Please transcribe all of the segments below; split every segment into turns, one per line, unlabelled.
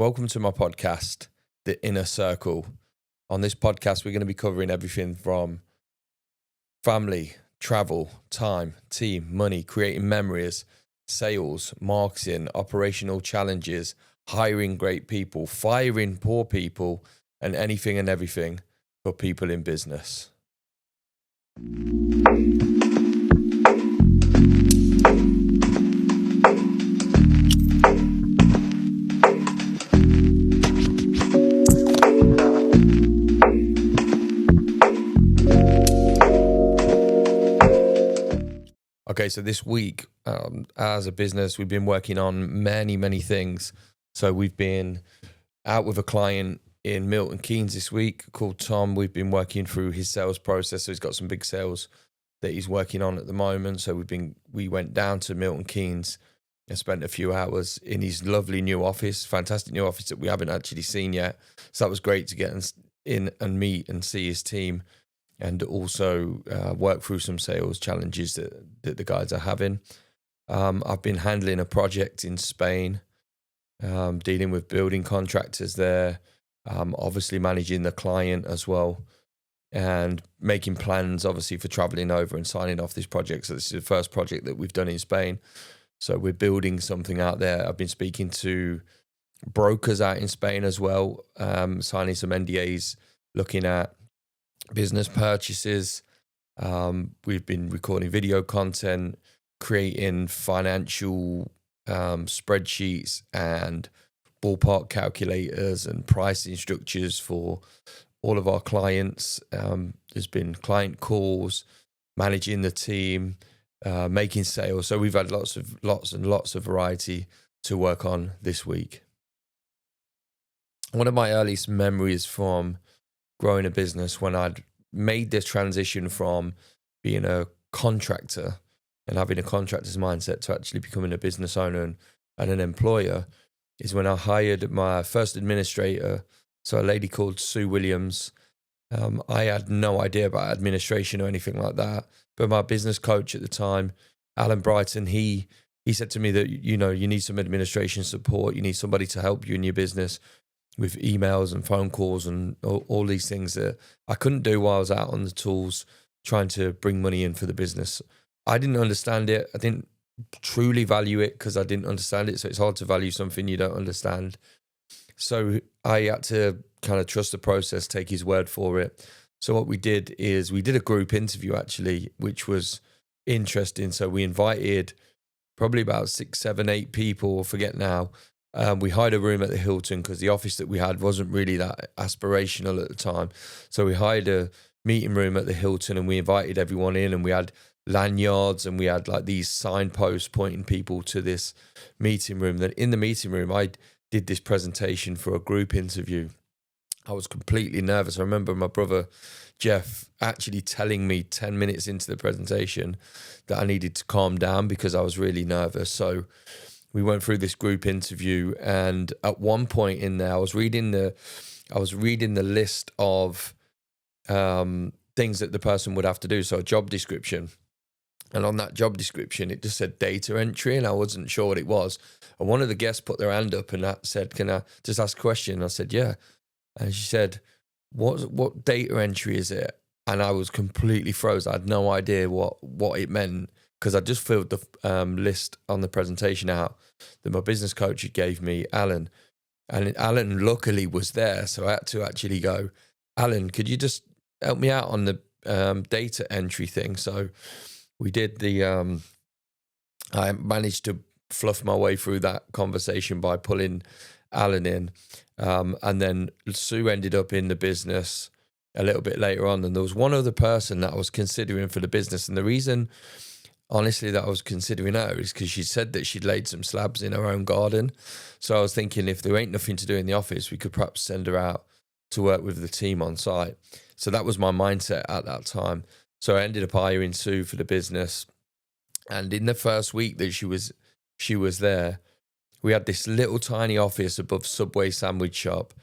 Welcome to my podcast, The Inner Circle. On this podcast, we're going to be covering everything from family, travel, time, team, money, creating memories, sales, marketing, operational challenges, hiring great people, firing poor people, and anything and everything for people in business. Okay, so this week, as a business, we've been working on many things. So we've been out with a client in Milton Keynes this week called Tom. We've been working through his sales process. So he's got some big sales that he's working on at the moment. So we went down to Milton Keynes and spent a few hours in his lovely new office, fantastic new office that we haven't actually seen yet. So that was great to get in and meet and see his team, and also work through some sales challenges that the guys are having. I've been handling a project in Spain, dealing with building contractors there, obviously managing the client as well, and making plans, obviously, for traveling over and signing off this project. So this is the first project that we've done in Spain. So we're building something out there. I've been speaking to brokers out in Spain as well, signing some NDAs, looking at business purchases. We've been recording video content, creating financial spreadsheets and ballpark calculators and pricing structures for all of our clients. There's been client calls, managing the team, making sales. So we've had lots of variety to work on this week. One of my earliest memories from growing a business, when I'd made this transition from being a contractor and having a contractor's mindset to actually becoming a business owner and an employer, is when I hired my first administrator, so a lady called Sue Williams. I had no idea about administration or anything like that, but my business coach at the time, Alan Brighton, he said to me that, you need some administration support, you need somebody to help you in your business with emails and phone calls and all these things that I couldn't do while I was out on the tools trying to bring money in for the business. I didn't understand it. I didn't truly value it because I didn't understand it. So it's hard to value something you don't understand. So I had to kind of trust the process, take his word for it. So what we did is we did a group interview, actually, which was interesting. So we invited probably about 6, 7, 8 people, I forget now. We hired a room at the Hilton because the office that we had wasn't really that aspirational at the time. So we hired a meeting room at the Hilton and we invited everyone in, and we had lanyards and we had like these signposts pointing people to this meeting room. Then in the meeting room, I did this presentation for a group interview. I was completely nervous. I remember my brother Jeff actually telling me 10 minutes into the presentation that I needed to calm down because I was really nervous. So we went through this group interview, and at one point in there, I was reading the list of things that the person would have to do. So a job description, and on that job description, it just said data entry, and I wasn't sure what it was. And one of the guests put their hand up and said, "Can I just ask a question?" And I said, "Yeah." And she said, "What data entry is it?" And I was completely froze. I had no idea what it meant, because I just filled the list on the presentation out that my business coach had gave me, Alan. And Alan luckily was there, so I had to actually go, "Alan, could you just help me out on the data entry thing?" So we did I managed to fluff my way through that conversation by pulling Alan in. And then Sue ended up in the business a little bit later on. And there was one other person that I was considering for the business. And the reason, honestly, that I was considering her is because she said that she'd laid some slabs in her own garden. So I was thinking, if there ain't nothing to do in the office, we could perhaps send her out to work with the team on site. So that was my mindset at that time. So I ended up hiring Sue for the business. And in the first week that she was there, we had this little tiny office above Subway sandwich shop,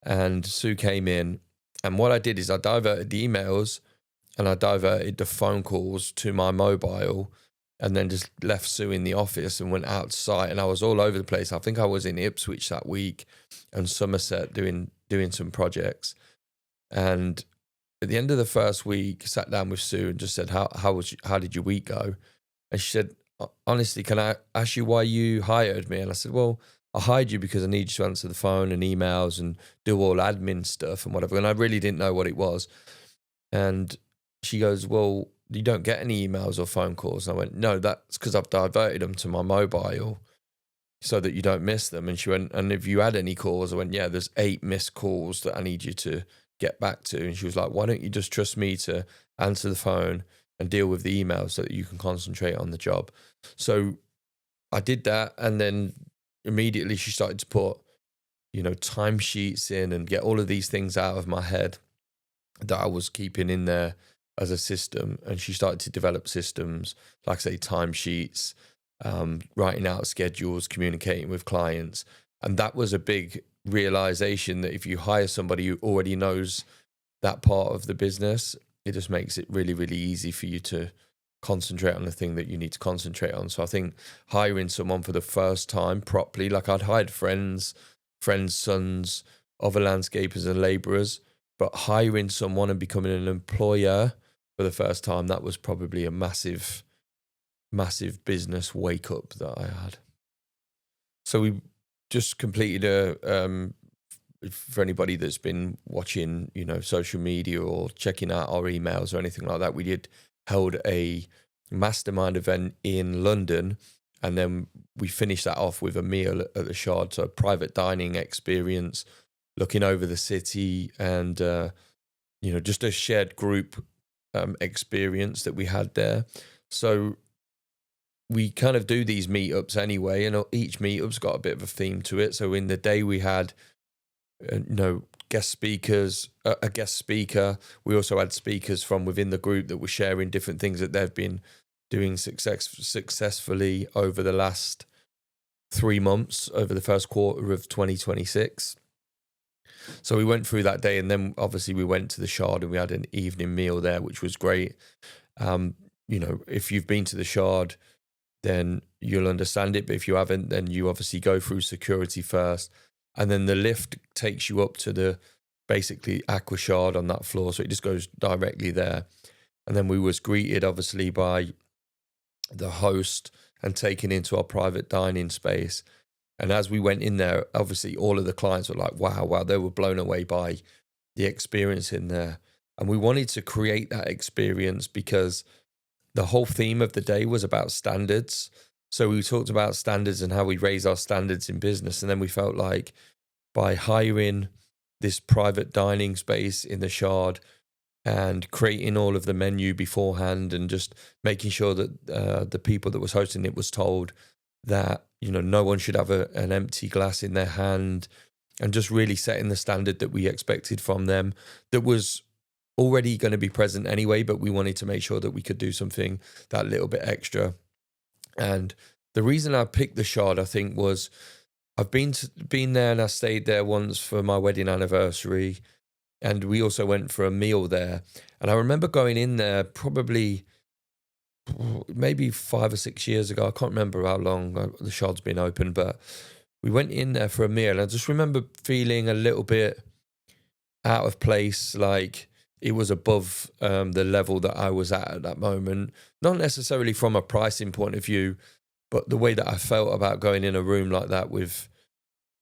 and Sue came in. And what I did is I diverted the emails and I diverted the phone calls to my mobile, and then just left Sue in the office and went outside. And I was all over the place. I think I was in Ipswich that week and Somerset doing some projects. And at the end of the first week, sat down with Sue and just said, how did your week go? And she said, honestly, can I ask you why you hired me? And I said, well, I hired you because I need you to answer the phone and emails and do all admin stuff and whatever. And I really didn't know what it was. And she goes, well, you don't get any emails or phone calls. And I went, no, that's because I've diverted them to my mobile so that you don't miss them. And she went, and if you had any calls, I went, yeah, there's 8 missed calls that I need you to get back to. And she was like, why don't you just trust me to answer the phone and deal with the emails so that you can concentrate on the job? So I did that. And then immediately she started to put, timesheets in and get all of these things out of my head that I was keeping in there as a system. And she started to develop systems, like I say, timesheets, writing out schedules, communicating with clients. And that was a big realization that if you hire somebody who already knows that part of the business, it just makes it really, really easy for you to concentrate on the thing that you need to concentrate on. So I think hiring someone for the first time properly, like I'd hired friends, sons, other landscapers and labourers, but hiring someone and becoming an employer for the first time, that was probably a massive, massive business wake up that I had. So we just completed for anybody that's been watching, social media or checking out our emails or anything like that, we held a mastermind event in London, and then we finished that off with a meal at the Shard, so a private dining experience, looking over the city, and just a shared group experience that we had there. So we kind of do these meetups anyway, and each meetup's got a bit of a theme to it. So in the day we had guest speakers, a guest speaker. We also had speakers from within the group that were sharing different things that they've been doing successfully over the last 3 months, over the first quarter of 2026. So we went through that day, and then obviously we went to the Shard and we had an evening meal there, which was great. If you've been to the Shard, then you'll understand it. But if you haven't, then you obviously go through security first. And then the lift takes you up to the basically Aqua Shard on that floor. So it just goes directly there. And then we was greeted obviously by the host and taken into our private dining space. And as we went in there, obviously all of the clients were like, wow, they were blown away by the experience in there. And we wanted to create that experience because the whole theme of the day was about standards. So we talked about standards and how we raise our standards in business. And then we felt like by hiring this private dining space in the Shard and creating all of the menu beforehand and just making sure that the people that was hosting it was told that, no one should have an empty glass in their hand, and just really setting the standard that we expected from them that was already going to be present anyway, but we wanted to make sure that we could do something that little bit extra. And the reason I picked the Shard, I think, was I've been there and I stayed there once for my wedding anniversary, and we also went for a meal there. And I remember going in there probably maybe 5 or 6 years ago. I can't remember how long the Shard's been open, but we went in there for a meal. And I just remember feeling a little bit out of place, like it was above the level that I was at that moment. Not necessarily from a pricing point of view, but the way that I felt about going in a room like that with,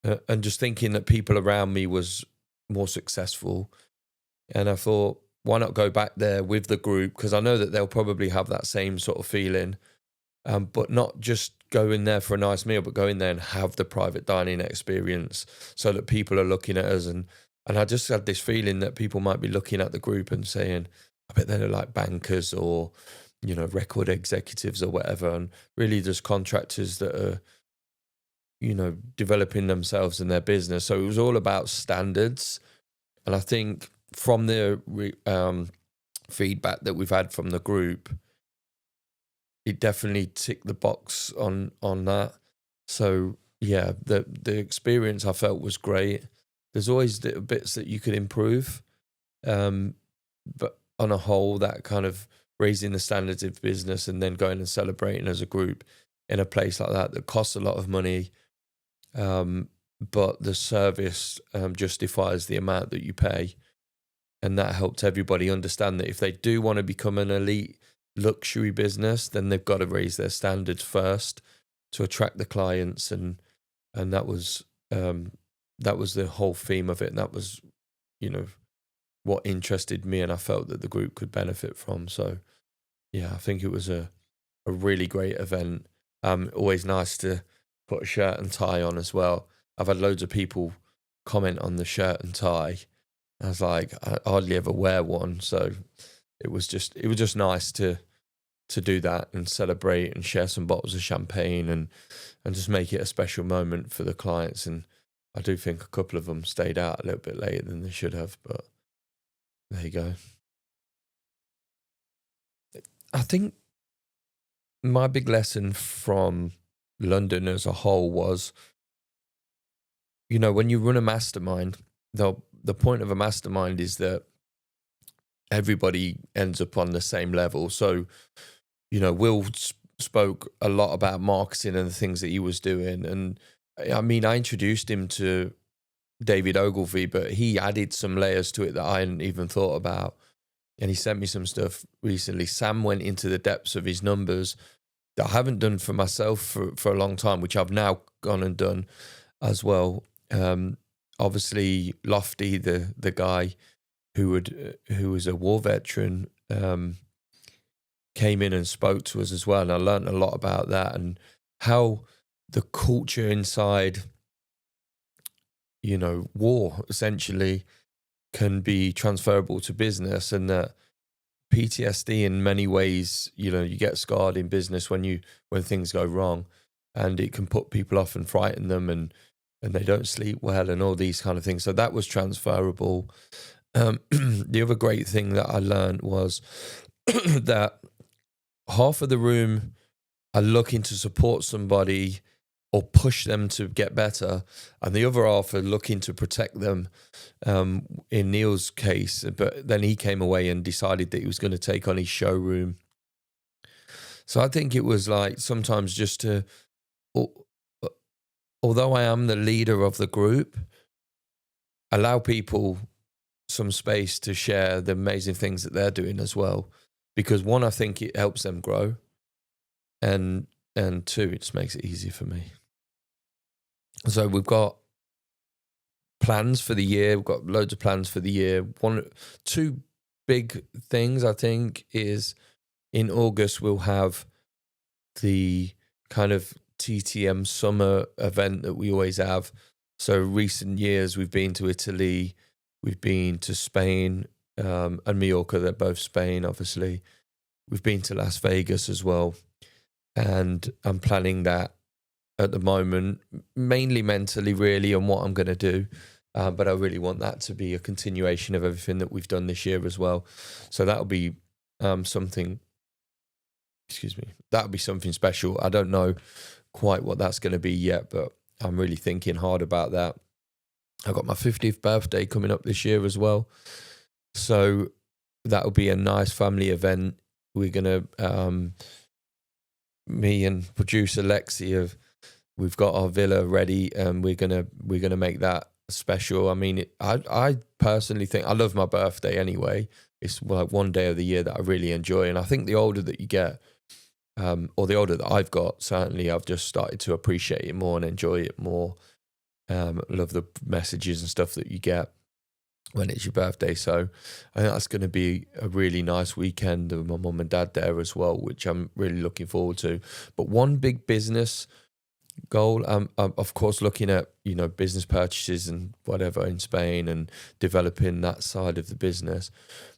and just thinking that people around me was more successful. And I thought, why not go back there with the group? Because I know that they'll probably have that same sort of feeling, but not just go in there for a nice meal, but go in there and have the private dining experience so that people are looking at us. And I just had this feeling that people might be looking at the group and saying, I bet they're like bankers or, record executives or whatever, and really just contractors that are, developing themselves in their business. So it was all about standards. And I think from the feedback that we've had from the group, it definitely ticked the box on that. So yeah, the experience I felt was great. There's always little bits that you could improve, but on a whole, that kind of raising the standards of business and then going and celebrating as a group in a place like that costs a lot of money, but the service justifies the amount that you pay. And that helped everybody understand that if they do want to become an elite luxury business, then they've got to raise their standards first to attract the clients. And that was the whole theme of it. And that was, what interested me, and I felt that the group could benefit from. So, yeah, I think it was a really great event. Always nice to put a shirt and tie on as well. I've had loads of people comment on the shirt and tie. I was like, I hardly ever wear one, so it was just nice to do that and celebrate and share some bottles of champagne and just make it a special moment for the clients. And I do think a couple of them stayed out a little bit later than they should have, but there you go. I think my big lesson from London as a whole was, when you run a mastermind, the point of a mastermind is that everybody ends up on the same level. So, Will spoke a lot about marketing and the things that he was doing. And I mean, I introduced him to David Ogilvy, but he added some layers to it that I hadn't even thought about. And he sent me some stuff recently. Sam went into the depths of his numbers that I haven't done for myself for a long time, which I've now gone and done as well. Obviously, Lofty, the guy who was a war veteran, came in and spoke to us as well. And I learned a lot about that and how the culture inside, war essentially can be transferable to business, and that PTSD in many ways, you get scarred in business when things go wrong, and it can put people off and frighten them, and they don't sleep well and all these kind of things. So that was transferable. The other great thing that I learned was that half of the room are looking to support somebody or push them to get better, and the other half are looking to protect them. In Neil's case, but then he came away and decided that he was going to take on his showroom. So I think it was like sometimes just to, although I am the leader of the group, allow people some space to share the amazing things that they're doing as well. Because one, I think it helps them grow, and two, it just makes it easier for me. So we've got plans for the year. We've got loads of plans for the year. Two big things, I think, is in August we'll have the kind of TTM summer event that we always have. So recent years we've been to Italy, we've been to Spain, and Mallorca. They're both Spain, obviously. We've been to Las Vegas as well, and I'm planning that at the moment, mainly mentally, really, on what I'm going to do. But I really want that to be a continuation of everything that we've done this year as well. So that'll be something, that'll be something special. I don't know quite what that's going to be yet, but I'm really thinking hard about that. I've got my 50th birthday coming up this year as well. So that'll be a nice family event. We're going to, me and producer Lexi we've got our villa ready, and we're gonna make that special. I mean, I personally think I love my birthday anyway. It's like one day of the year that I really enjoy, and I think the older that you get, or the older that I've got, certainly I've just started to appreciate it more and enjoy it more. Love the messages and stuff that you get when it's your birthday. So I think that's going to be a really nice weekend with my mum and dad there as well, which I'm really looking forward to. But one big business goal, I'm of course looking at business purchases and whatever in Spain and developing that side of the business.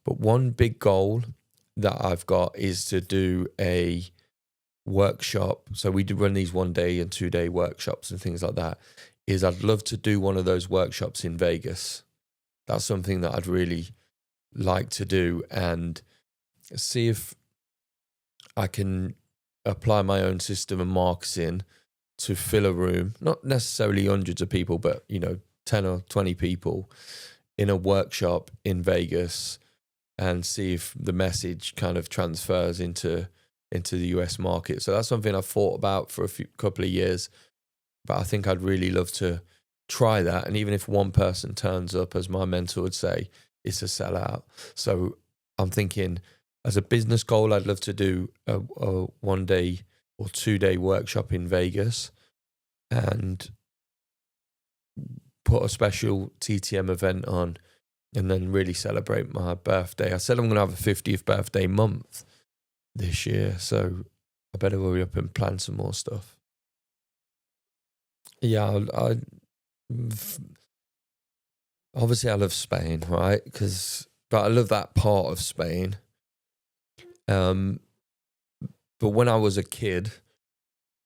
But one big goal that I've got is to do a workshop. So we do run these 1 day and 2 day workshops and things like that. Is I'd love to do one of those workshops in Vegas. That's something that I'd really like to do, and see if I can apply my own system of marketing to fill a room, not necessarily hundreds of people, but 10 or 20 people in a workshop in Vegas, and see if the message kind of transfers into the US market. So that's something I've thought about for couple of years, but I think I'd really love to try that. And even if one person turns up, as my mentor would say, it's a sellout. So I'm thinking, as a business goal, I'd love to do a 1 day or 2 day workshop in Vegas and put a special TTM event on, and then really celebrate my birthday. I said I'm going to have a 50th birthday month this year, so I better hurry up and plan some more stuff. Yeah, obviously I love Spain, right? But I love that part of Spain. But when I was a kid,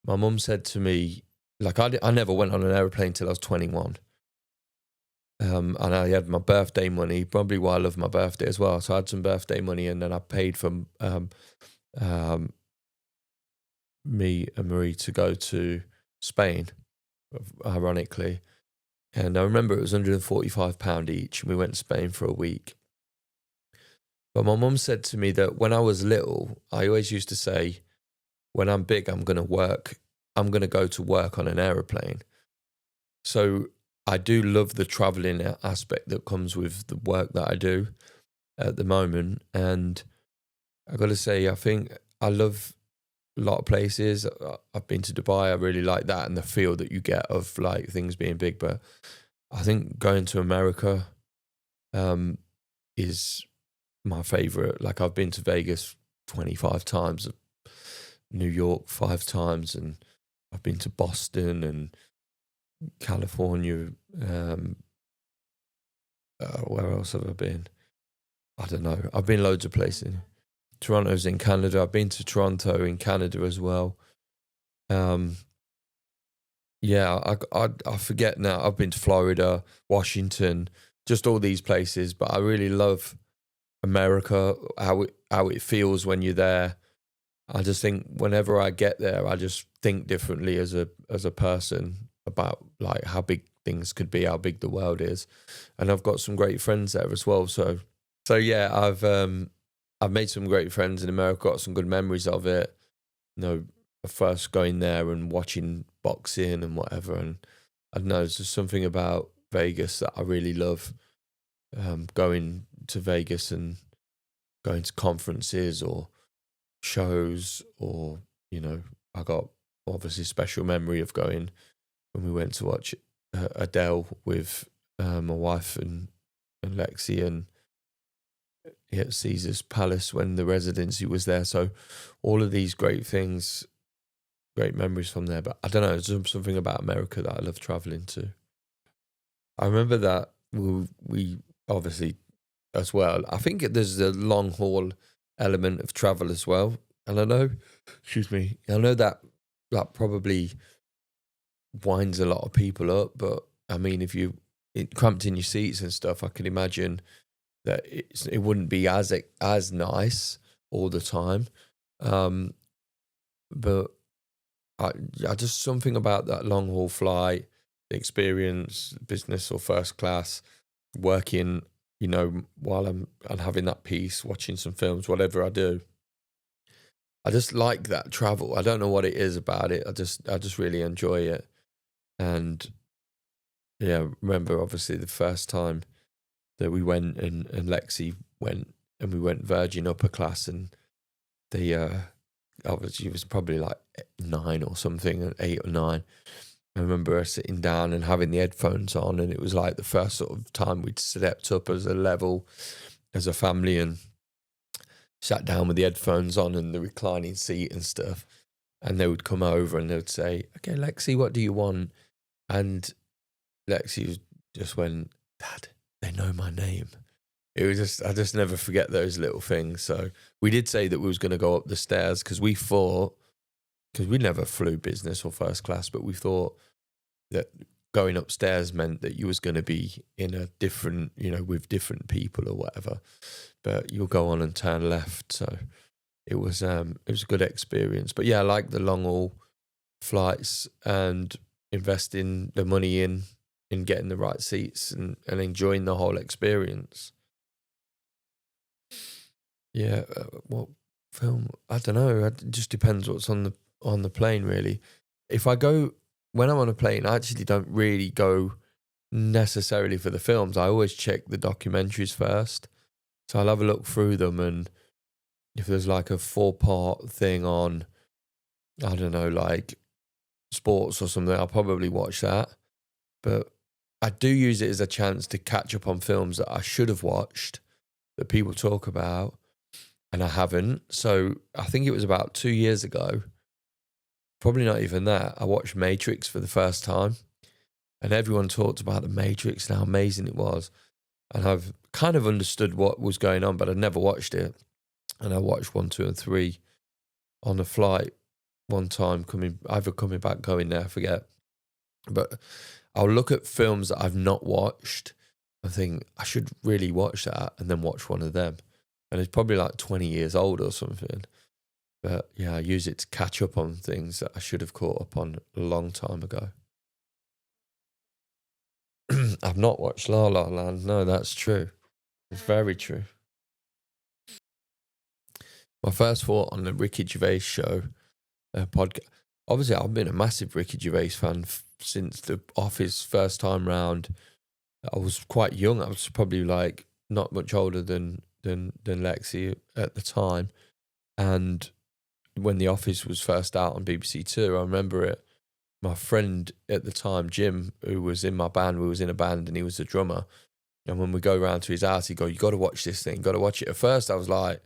my mum said to me, like, I never went on an aeroplane till I was 21. And I had my birthday money, probably why I love my birthday as well. So I had some birthday money, and then I paid for me and Marie to go to Spain, ironically. And I remember it was £145 each, and we went to Spain for a week. But my mum said to me that when I was little, I always used to say, when I'm big, I'm going to go to work on an aeroplane. So I do love the traveling aspect that comes with the work that I do at the moment. And I got to say, I think I love a lot of places. I've been to Dubai. I really like that and the feel that you get of like things being big. But I think going to America is my favorite. Like, I've been to Vegas 25 times, New York 5 times, and I've been to Boston and California. Where else have I been? I don't know. I've been loads of places. Toronto's in Canada. I've been to Toronto in Canada as well. Yeah, I forget now. I've been to Florida, Washington, just all these places. But I really love America, how it feels when you're there. I just think whenever I get there, I just think differently as a person about like how big things could be, how big the world is, and I've got some great friends there as well. So yeah, I've made some great friends in America, got some good memories of it. You know, first going there and watching boxing and whatever, and I don't know, there's just something about Vegas that I really love. Going to Vegas and going to conferences or shows, or I got obviously a special memory of going when we went to watch Adele with my wife and Lexi, and at Caesar's Palace when the residency was there. So all of these great things, great memories from there. But I don't know, there's something about America that I love traveling to. I remember that we obviously as well, I think there's a long haul element of travel as well. And I know that probably winds a lot of people up, but I mean, if you cramped in your seats and stuff, I can imagine that it wouldn't be as nice all the time. But I just, something about that long haul flight, the experience, business or first class, working, while I'm having that peace, watching some films, whatever I do. I just like that travel. I don't know what it is about it. I just really enjoy it. And yeah, remember obviously the first time that we went and Lexi went, and we went Virgin upper class, and the obviously it was probably like 9 or something, 8 or 9. I remember her sitting down and having the headphones on, and it was like the first sort of time we'd stepped up as a level, as a family, and sat down with the headphones on and the reclining seat and stuff. And they would come over and they would say, "Okay, Lexi, what do you want?" And Lexi just went, "Dad, they know my name." It was just, I just never forget those little things. So we did say that we was going to go up the stairs because we never flew business or first class, but we thought that going upstairs meant that you was going to be in a different, with different people or whatever. But you'll go on and turn left. So it was a good experience. But yeah, I like the long haul flights and investing the money in getting the right seats and enjoying the whole experience. Yeah, what film? I don't know. It just depends what's on the plane, really. If I go when I'm on a plane, I actually don't really go necessarily for the films. I always check the documentaries first, so I'll have a look through them, and if there's like a 4-part thing on, I don't know, like sports or something, I'll probably watch that. But I do use it as a chance to catch up on films that I should have watched that people talk about and I haven't. So I think it was about 2 years ago, probably not even that, I watched Matrix for the first time, and everyone talked about the Matrix and how amazing it was. And I've kind of understood what was going on, but I'd never watched it. And I watched 1, 2, and 3 on a flight one time, coming back, going there, I forget. But I'll look at films that I've not watched and think I should really watch that, and then watch one of them. And it's probably like 20 years old or something. But yeah, I use it to catch up on things that I should have caught up on a long time ago. I've not watched La La Land. No, that's true. It's very true. My first thought on the Ricky Gervais Show podcast. Obviously, I've been a massive Ricky Gervais fan since the Office first time round. I was quite young. I was probably like not much older than Lexi at the time. And when The Office was first out on BBC Two, I remember it. My friend at the time, Jim, who was in my band, we was in a band and he was the drummer. And when we go round to his house, he'd go, "You got to watch this thing, got to watch it." At first, I was like,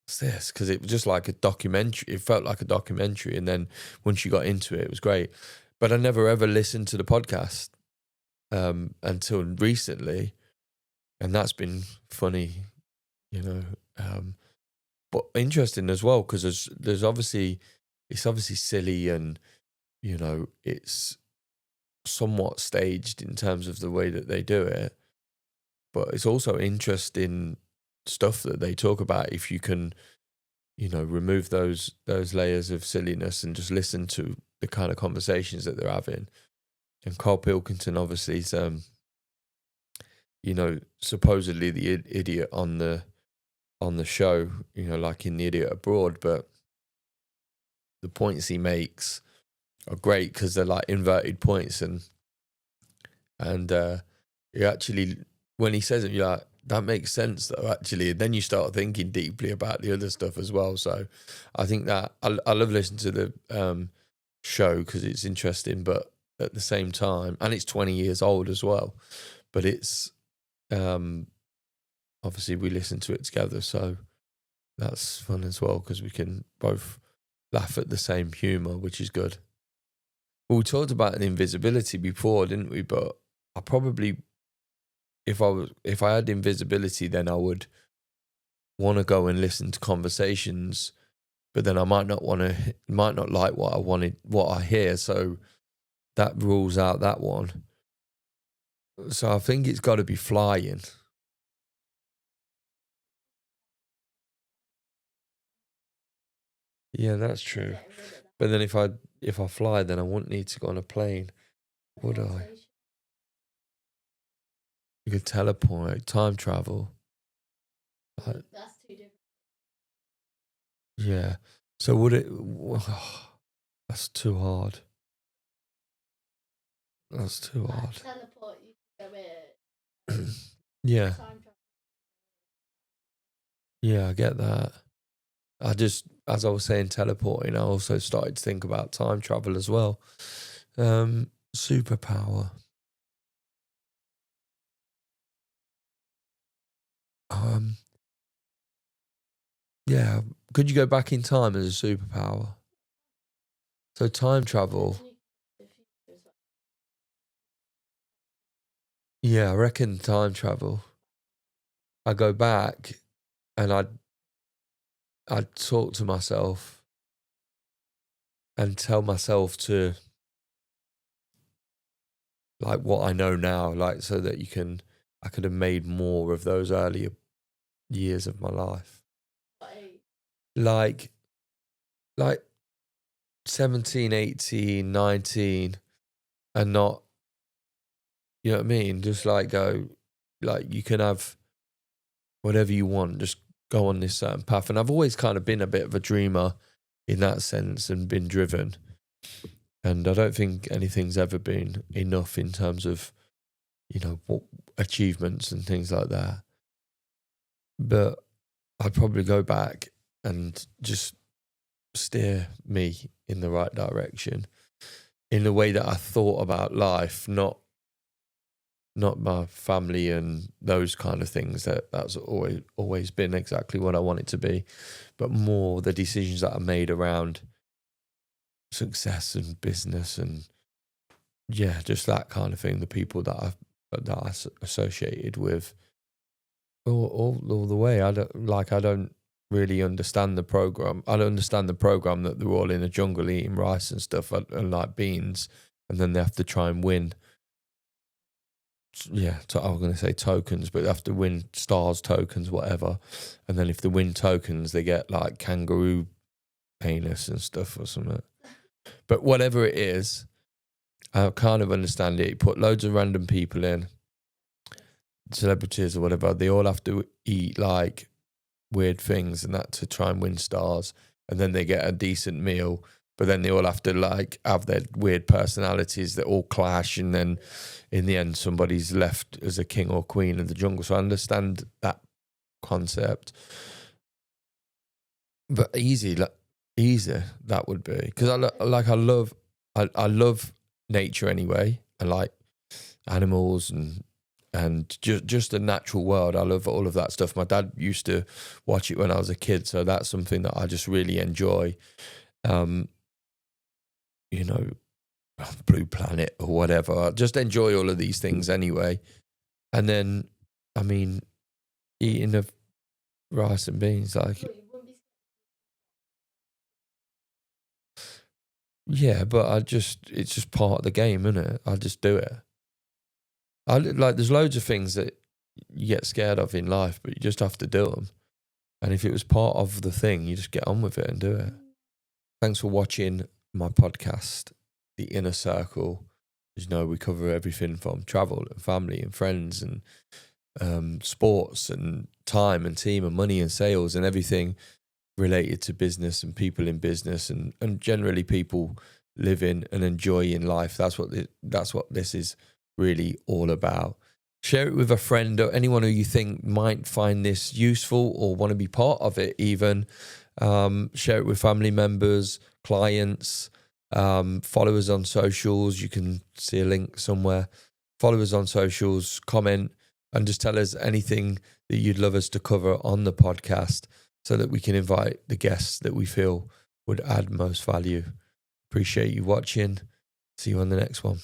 "What's this?" Because it was just like a documentary. It felt like a documentary. And then once you got into it, it was great. But I never ever listened to the podcast until recently. And that's been funny, you know. But interesting as well, because there's obviously, it's obviously silly, and, you know, it's somewhat staged in terms of the way that they do it. But it's also interesting stuff that they talk about if you can, you know, remove those layers of silliness and just listen to the kind of conversations that they're having. And Carl Pilkington obviously is, you know, supposedly the idiot on the show, you know, like in The Idiot Abroad, but the points he makes are great because they're like inverted points, and you actually, when he says it, you're like, that makes sense though, actually. And then you start thinking deeply about the other stuff as well. So I think that I love listening to the show because it's interesting, but at the same time, and it's 20 years old as well, but it's obviously we listen to it together, so that's fun as well because we can both laugh at the same humour, which is good. Well, we talked about an invisibility before, didn't we? But I probably, if I had invisibility, then I would want to go and listen to conversations, but then I might not like what I hear. So that rules out that one. So I think it's got to be flying. Yeah, that's true. But then if I fly, then I wouldn't need to go on a plane, would I? You could teleport, time travel. Like,
That's too different.
yeah. So would it? That's too hard. That's too hard.
Teleport, you can go in.
Yeah.
Time travel.
Yeah, I get that. I just, as I was saying, teleporting, I also started to think about time travel as well. Superpower. Yeah. Could you go back in time as a superpower? So time travel. Yeah, I reckon time travel. I go back and I'd talk to myself and tell myself to, like, what I know now, like, so that I could have made more of those earlier years of my life. Like 17, 18, 19, and not, you know what I mean? Just like go, like, you can have whatever you want, just go on this certain path. And I've always kind of been a bit of a dreamer in that sense and been driven. And I don't think anything's ever been enough in terms of, what achievements and things like that. But I'd probably go back and just steer me in the right direction in the way that I thought about life, not my family and those kind of things. That's always been exactly what I want it to be, but more the decisions that I made around success and business and just that kind of thing. The people that I associated with all the way. I don't really understand the program. I don't understand the program that they're all in a jungle eating rice and stuff and like beans, and then they have to try and win. I was going to say tokens, but they have to win stars, tokens, whatever. And then if they win tokens, they get like kangaroo penis and stuff or something. But whatever it is, I kind of understand it. You put loads of random people in, celebrities or whatever. They all have to eat like weird things and that to try and win stars. And then they get a decent meal. But then they all have to like have their weird personalities that all clash, and then in the end somebody's left as a king or queen of the jungle. So I understand that concept. But easy that would be, because I love nature anyway. I like animals and just the natural world. I love all of that stuff. My dad used to watch it when I was a kid, so that's something that I just really enjoy. Blue Planet or whatever. I just enjoy all of these things anyway. And then, I mean, eating of rice and beans, like, yeah, but it's just part of the game, isn't it? I just do it. There's loads of things that you get scared of in life, but you just have to do them. And if it was part of the thing, you just get on with it and do it. Thanks for watching my podcast, The Inner Circle. As you know, we cover everything from travel and family and friends and sports and time and team and money and sales and everything related to business and people in business and generally people living and enjoying life. That's what this is really all about. Share it with a friend or anyone who you think might find this useful or want to be part of it even. Share it with family members, clients, follow us on socials. You can see a link somewhere. Follow us on socials, comment, and just tell us anything that you'd love us to cover on the podcast so that we can invite the guests that we feel would add most value. Appreciate you watching. See you on the next one.